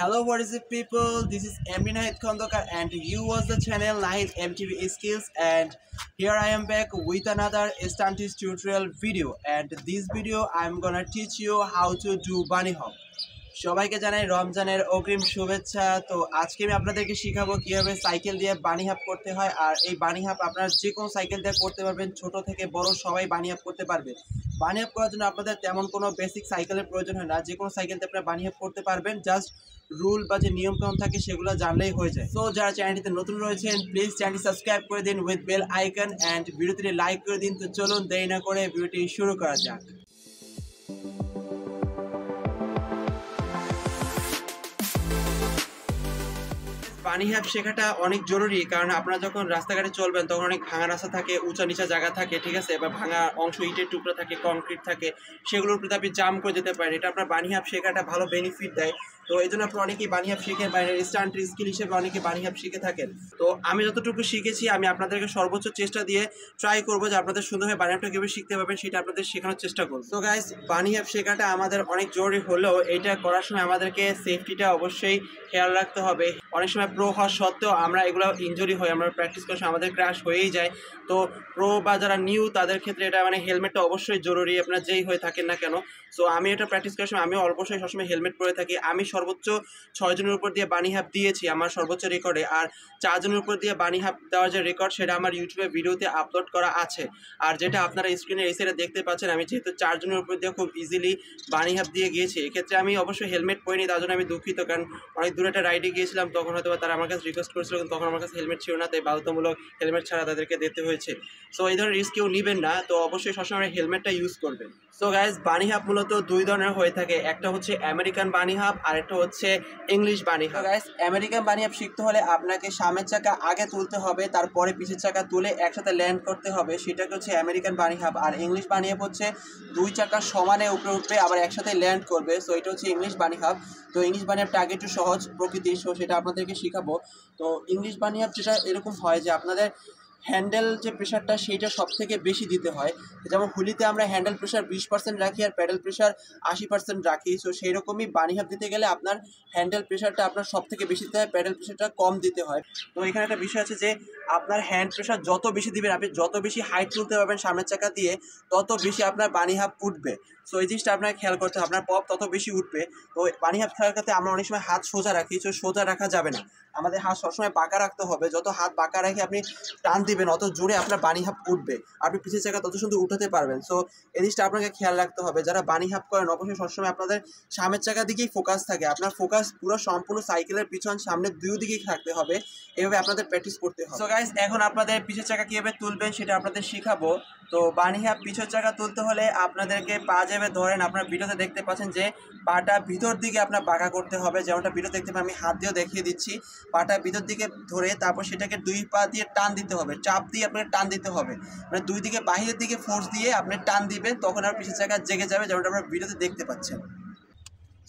Hello, what is it, people? This is MD Nahid Khondokar, and you watch the channel Nahid MTV Skills. And here I am back with another stunties tutorial video. And this video, I'm gonna teach you how to do bunny hop. সবাইকে জানাই রমজানের অগ্রিম শুভেচ্ছা। তো আজকে আমি আপনাদেরকে শেখাবো কিভাবে সাইকেল দিয়ে বানি হাপ করতে হয়। আর এই বানি হাপ আপনারা যে কোনো সাইকেল দিয়ে করতে পারবেন, ছোট থেকে বড় সবাই বানি হাপ করতে পারবে। বানি হাপ করার জন্য আপনাদের তেমন কোনো বেসিক সাইকেলের প্রয়োজন হয় না, যে কোনো সাইকেল দিয়ে আপনারা বানি হাপ করতে পারবেন। জাস্ট রুল বা যে নিয়মকানুন থাকে সেগুলো জানলেই হয়ে যায়। সো যারা চ্যানেলটিতে নতুন রয়েছেন, প্লিজ চ্যানেলটি সাবস্ক্রাইব করে দিন উইথ বেল আইকন, অ্যান্ড ভিডিওটি লাইক করে দিন। তো চলুন দেরি না করে ভিডিওটি শুরু করা যাক। বানি হাপ শেখাটা অনেক জরুরি, কারণ আপনারা যখন রাস্তাঘাটে চলবেন তখন অনেক ভাঙা রাস্তা থাকে, উঁচা নিচা জায়গা থাকে, ঠিক আছে, বা ভাঙা অংশ, ইটের টুকরা থাকে, কংক্রিট থাকে, সেগুলোর উপরে আপনি জাম্প করে যেতে পারেন। এটা আপনার বানি হাপ শেখাটা ভালো বেনিফিট দেয়। তো এই জন্য আপনারা অনেকেই বানি হাপ শিখেন, বাইরের স্টান্ট স্কিল হিসেবে অনেকে বানি হাপ শিখে থাকেন। তো আমি যতটুকু শিখেছি আমি আপনাদেরকে সর্বোচ্চ চেষ্টা দিয়ে ট্রাই করবো যে আপনাদের সুন্দরভাবে বানি হাপটা কীভাবে শিখতে পারবেন সেটা আপনাদের শেখানোর চেষ্টা করবো। তো গাইস, বানি হাপ শেখাটা আমাদের অনেক জরুরি হলেও এটা করার সময় আমাদেরকে সেফটিটা অবশ্যই খেয়াল রাখতে হবে। অনেক সময় প্রো হওয়া সত্ত্বেও আমরা এগুলো ইনজুরি হয়, আমরা প্র্যাকটিস করার সময় আমাদের ক্র্যাশ হয়েই যায়। তো প্রো বা যারা নিউ তাদের ক্ষেত্রে এটা হেলমেটটা অবশ্যই জরুরি, আপনার যেই হয়ে থাকেন না কেন। সো আমি এটা প্র্যাকটিস করার সময় আমি অবশ্যই সবসময় হেলমেট পরে থাকি। আমি সর্বোচ্চ 6 জনের উপর দিয়ে বানি হাপ দিয়েছি আমার সর্বোচ্চ রেকর্ডে, আর 4 জনের উপর দিয়ে বানি হাপ দেওয়ার যে রেকর্ড সেটা আমার ইউটিউবে ভিডিওতে আপলোড করা আছে। আর যেটা আপনারা স্ক্রিনে এই সাইডে দেখতে পাচ্ছেন, আমি যেহেতু 4 জনের উপর দিয়ে খুব ইজিলি বানি হাপ দিয়ে গিয়েছি, এক্ষেত্রে আমি অবশ্যই হেলমেট পরিনি, তার জন্য আমি দুঃখিত। কারণ অনেক দূরে একটা রাইডে গিয়েছিলাম, তখন হয়তো তারা আমার কাছে রিকোয়েস্ট করেছিল, কিন্তু তখন আমার কাছে হেলমেট ছিল না, তাই বাধ্যতামূলক হেলমেট ছাড়া তাদেরকে দিতে হয়েছে। সো এই ধরনের রিস্ক কেউ নেবেন না, তো অবশ্যই সবসময় হেলমেটটা ইউজ করবেন। সো গাইজ, বানি হাপ মূলত দুই ধরনের হয়ে থাকে, একটা হচ্ছে আমেরিকান বানি হাপ আর একটা হচ্ছে ইংলিশ বানি হাপ। গাইজ, আমেরিকান বানি হাপ শিখতে হলে আপনাকে সামনের চাকা আগে তুলতে হবে, তারপরে পিছের চাকা তুলে একসাথে ল্যান্ড করতে হবে, সেটাকে হচ্ছে আমেরিকান বানি হাপ। আর ইংলিশ বানি হাপ হচ্ছে দুই চাকা সমানে উপরে উঠবে আবার একসাথে ল্যান্ড করবে, সো এটা হচ্ছে ইংলিশ বানি হাপ। তো ইংলিশ বানি হাপটা আগে একটু সহজ প্রকৃতির, সো সেটা আপনাদেরকে শেখাবো। তো ইংলিশ বানি হাপ যেটা এরকম হয় যে আপনাদের হ্যান্ডেল যে প্রেশারটা সেইটা সব থেকে বেশি দিতে হয়। যেমন হুলিতে আমরা হ্যান্ডেল প্রেশার 20% রাখি আর প্যাডেল প্রেশার 80% রাখি। সো সেই রকমই বানি হাপ দিতে গেলে আপনার হ্যান্ডেল প্রেশারটা আপনার সব থেকে বেশি দিতে হয়, প্যাডেল প্রেশারটা কম দিতে হয়। তো এখানে একটা বিষয় আছে যে আপনার হ্যান্ড প্রেশার যত বেশি দিবেন, আপনি যত বেশি হাইট তুলতে পারবেন সামনের চাকা দিয়ে, তত বেশি আপনার বানি হাপ উঠবে। সো এই জিনিসটা আপনাকে খেয়াল করতে হবে, আপনার পপ তত বেশি উঠবে। তো বানি হাপ খেলার ক্ষেত্রে আমরা অনেক সময় হাত সোজা রাখি, তো সোজা রাখা যাবে না, আমাদের হাত সবসময় বাঁকা রাখতে হবে। যত হাত বাঁকা রেখে আপনি টান দিবেন অত জোরে আপনার বানি হাপ উঠবে, আপনি পিছের চাকা তত সুন্দর উঠাতে পারবেন। সো এই জিনিসটা আপনাকে খেয়াল রাখতে হবে। যারা বানি হাপ করেন অবশ্যই সবসময় আপনাদের সামনের চাকার দিকেই ফোকাস থাকে, আপনার ফোকাস পুরো সম্পূর্ণ সাইকেলের পিছন সামনে দুই দিকেই থাকতে হবে, এভাবে আপনাদের প্র্যাকটিস করতে হবে। সো গাইস, এখন আপনাদের পিছের চাকা কীভাবে তুলবেন সেটা আপনাদের শেখাবো। তো বানি হাপ পিছের চাকা তুলতে হলে আপনাদেরকে পা যেভাবে ধরেন, আপনার ভিডিওতে দেখতে পাচ্ছেন যে পাটা ভিতর দিকে আপনার বাঁকা করতে হবে, যেমনটা ভিডিও দেখতে পাবেন, আমি হাত দিয়েও দেখিয়ে দিচ্ছি। পাটা ভিতর দিকে ধরে তারপর সেটাকে দুই পা দিয়ে টান দিতে হবে, চাপ দিয়ে আপনার টান দিতে হবে, মানে দুই দিকে বাহিরের দিকে ফোর্স দিয়ে আপনি টান দিবেন, তখন আর পিছের চাকা জেগে যাবে, যেমনটা আপনার ভিডিওতে দেখতে পাচ্ছেন।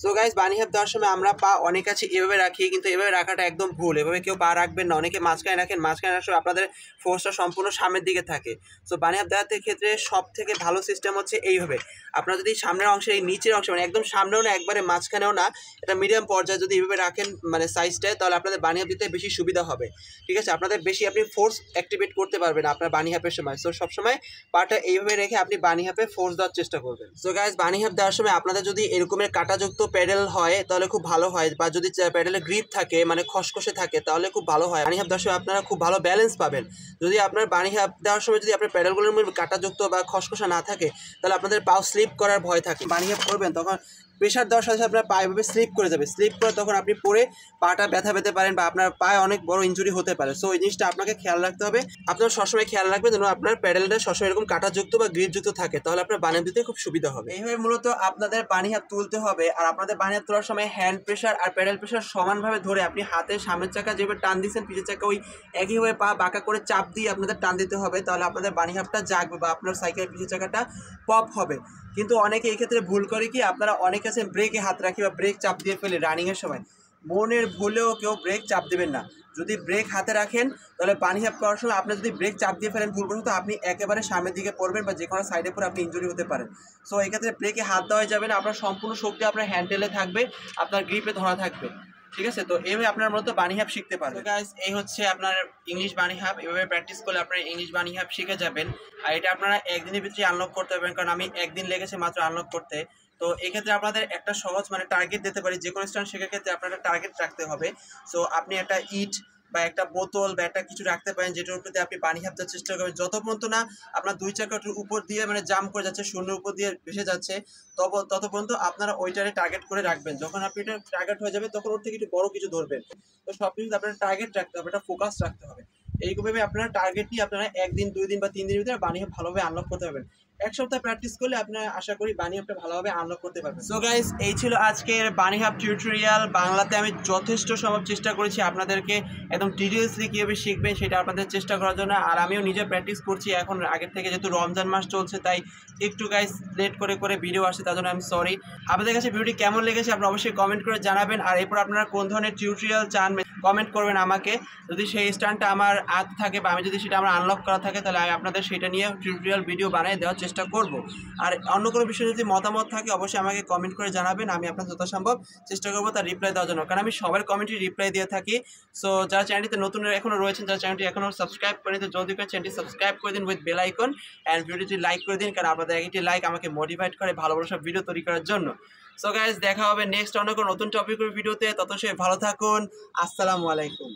সো গাইজ, বানি হাপ দেওয়ার সময় আমরা পা অনেক কাছে এভাবে রাখি, কিন্তু এভাবে রাখাটা একদম ভুল। এভাবে কেউ পা রাখবেন না, অনেকে মাঝখানে রাখেন, মাঝখানে রাখার সময় আপনাদের ফোর্সটা সম্পূর্ণ সামনের দিকে থাকে। সো বানি হাপ দেওয়ার ক্ষেত্রে সব থেকে ভালো সিস্টেম হচ্ছে এইভাবে, আপনারা যদি সামনের অংশে, এই নিচের অংশে, মানে একদম সামনেও না একবারে মাঝখানেও না, এটা মিডিয়াম পর্যায়ে যদি এইভাবে রাখেন মানে সাইজটায়, তাহলে আপনাদের বানি হাপ দিতে বেশি সুবিধা হবে, ঠিক আছে। আপনাদের বেশি আপনি ফোর্স অ্যাক্টিভেট করতে পারবেন আপনার বানি হাপের সময়। সো সবসময় পাটা এইভাবে রেখে আপনি বানি হাপে ফোর্স দেওয়ার চেষ্টা করবেন। সো গাইজ, বানি হাপ দেওয়ার সময় আপনাদের যদি এরকমের কাঁটাযুক্ত প্যাডেল হয় তাহলে খুব ভালো হয়, বা যদি প্যাডেলের গ্রিপ থাকে মানে খসখসে থাকে তাহলে খুব ভালো হয়। বানি হাপ দেওয়ার সময় আপনারা খুব ভালো ব্যালেন্স পাবেন। যদি আপনার বানি হাপ দেওয়ার সময় যদি আপনার প্যাডেলগুলোর মধ্যে কাঁটাযুক্ত বা খসখসা না থাকে, তাহলে আপনাদের পাও স্লিপ করার ভয় থাকে। বানি হাপ করবেন তখন প্রেশার দেওয়ার সাথে সাথে আপনার পায়ে ভাবে স্লিপ করে যাবে, স্লিপ করে তখন আপনি পরে পাটা ব্যথা পেতে পারেন বা আপনার পায়ে অনেক বড় ইনজুরি হতে পারে। সো এই জিনিসটা আপনাকে খেয়াল রাখতে হবে। আপনার সবসময় খেয়াল রাখবেন যেন আপনার প্যাডেলটা সবসময় এরকম কাঁটাযুক্ত বা গ্রিপযুক্ত থাকে, তাহলে আপনার বানি হাপ দিতে খুব সুবিধা হবে। এইভাবে মূলত আপনাদের বানি হাপ তুলতে হবে। আর আপনাদের বানি হাপ তোলার সময় হ্যান্ড প্রেশার আর প্যাডেল প্রেশার সমানভাবে ধরে আপনি হাতের সামনের চাকা যেভাবে টান দিচ্ছেন, পিছের চাকা ওই একইভাবে পা বাঁকা করে চাপ দিয়ে আপনাদের টান দিতে হবে, তাহলে আপনাদের বানি হাপটা জাগবে বা আপনার সাইকেলের পিছের চাকাটা পপ হবে। কিন্তু অনেকে এই ক্ষেত্রে ভুল করে কি, আপনারা অনেকে আছেন ব্রেকে হাত রাখি বা ব্রেক চাপ দিয়ে ফেলে রানিংয়ের সময়, মনের ভুলেও কেউ ব্রেক চাপ দেবেন না। যদি ব্রেক হাতে রাখেন তাহলে বানি হাপ করার সময় আপনি যদি ব্রেক চাপ দিয়ে ফেলেন ভুলবশত, আপনি একেবারে সামনের দিকে পড়বেন বা যে কোনো সাইডে পড়ে আপনি ইনজুরি হতে পারেন। সো এই ক্ষেত্রে ব্রেকে হাত দেওয়া যাবে না, আপনার সম্পূর্ণ শক্তি আপনার হ্যান্ডেলে থাকবে, আপনার গ্রিপে ধরা থাকবে। ঠিক আছে? তো এইভাবে আপনার মতো বানি হাব শিখতে পারবেন। গাইস এই হচ্ছে আপনার ইংলিশ বানি হাব। এভাবে প্র্যাকটিস করলে আপনারা ইংলিশ বানি হাব শিখে যাবেন। আর এটা আপনারা একদিনের ভিতরে আনলক করতে পারবেন, কারণ আমি একদিন লেগেছে মাত্র আনলক করতে। তো এক্ষেত্রে আপনাদের একটা সহজ মানে টার্গেট দিতে পারি, যে কোনো স্টুডেন্ট শেখার ক্ষেত্রে আপনারা টার্গেট রাখতে হবে। সো আপনি একটা ইট বা একটা বোতল বা একটা কিছু রাখতে পারেন, যেটার উপর দিয়ে আপনি পানি হাঁপতে চেষ্টা করবেন। যত পর্যন্ত না আপনার 2 চাকাটার উপর দিয়ে মানে জাম্প করে যাচ্ছে, শূন্যের উপর দিয়ে ভেসে যাচ্ছে, তত পর্যন্ত আপনারা ওইটারে টার্গেট করে রাখবেন। যখন আপনি এটা টার্গেট হয়ে যাবে তখন ওর থেকে একটু বড় কিছু ধরবেন। তো সব কিছুতে আপনার টার্গেট রাখতে হবে, একটা ফোকাস রাখতে হবে। এইভাবে আপনারা টার্গেট নিয়ে আপনারা 1 দিন 2 দিন বা 3 দিনের ভিতরে বানি হাব ভালোভাবে আনলক করতে পারবেন। 1 সপ্তাহ প্র্যাকটিস করলে আপনারা আশা করি বানি হাবটা ভালোভাবে আনলক করতে পারবেন। সো গাইস এই ছিল আজকের বানি হাব টিউটোরিয়াল। বাংলাতে আমি যথেষ্ট সম্ভব চেষ্টা করেছি আপনাদেরকে একদম ডিটেইলসলি কীভাবে শিখবেন সেটা আপনাদের চেষ্টা করার জন্য। আর আমিও নিজে প্র্যাকটিস করছি এখন আগের থেকে, যেহেতু রমজান মাস চলছে তাই একটু গাইস লেট করে ভিডিও আসছে, তার জন্য আমি সরি। আপনাদের কাছে ভিডিওটি কেমন লেগেছে আপনারা অবশ্যই কমেন্ট করে জানাবেন। আর এরপর আপনারা কোন ধরনের টিউটোরিয়াল চান কমেন্ট করবেন আমাকে। যদি সেই স্ট্যান্ডটা আমার হাতে থাকে বা আমি যদি সেটা আমার আনলক করা থাকে, তাহলে আমি আপনাদের সেটা নিয়ে টিউটোরিয়াল ভিডিও বানিয়ে দেওয়ার চেষ্টা করব। আর অন্য কোনো বিষয়ে যদি মতামত থাকে অবশ্যই আমাকে কমেন্ট করে জানাবেন, আমি আপনার যথাসম্ভব চেষ্টা করবো তার রিপ্লাই দেওয়ার জন্য, কারণ আমি সবার কমেন্টে রিপ্লাই দিয়ে থাকি। সো যারা চ্যানেলটিতে নতুন এখনও রয়েছেন, যারা চ্যানেলটি এখনও সাবস্ক্রাইব করে নিতে জলদি করে চ্যানেলটি সাবস্ক্রাইব করে দিন উইথ বেল আইকন, অ্যান্ড ভিডিওটি লাইক করে দিন, কারণ আপনাদের একটি লাইক আমাকে মোটিভেট করে ভালো ভালো সব ভিডিও তৈরি করার জন্য। সো গাইজ দেখা হবে নেক্সট অন্য কোনো নতুন টপিকের ভিডিওতে, তত সে ভালো থাকুন। আসসালামু আলাইকুম।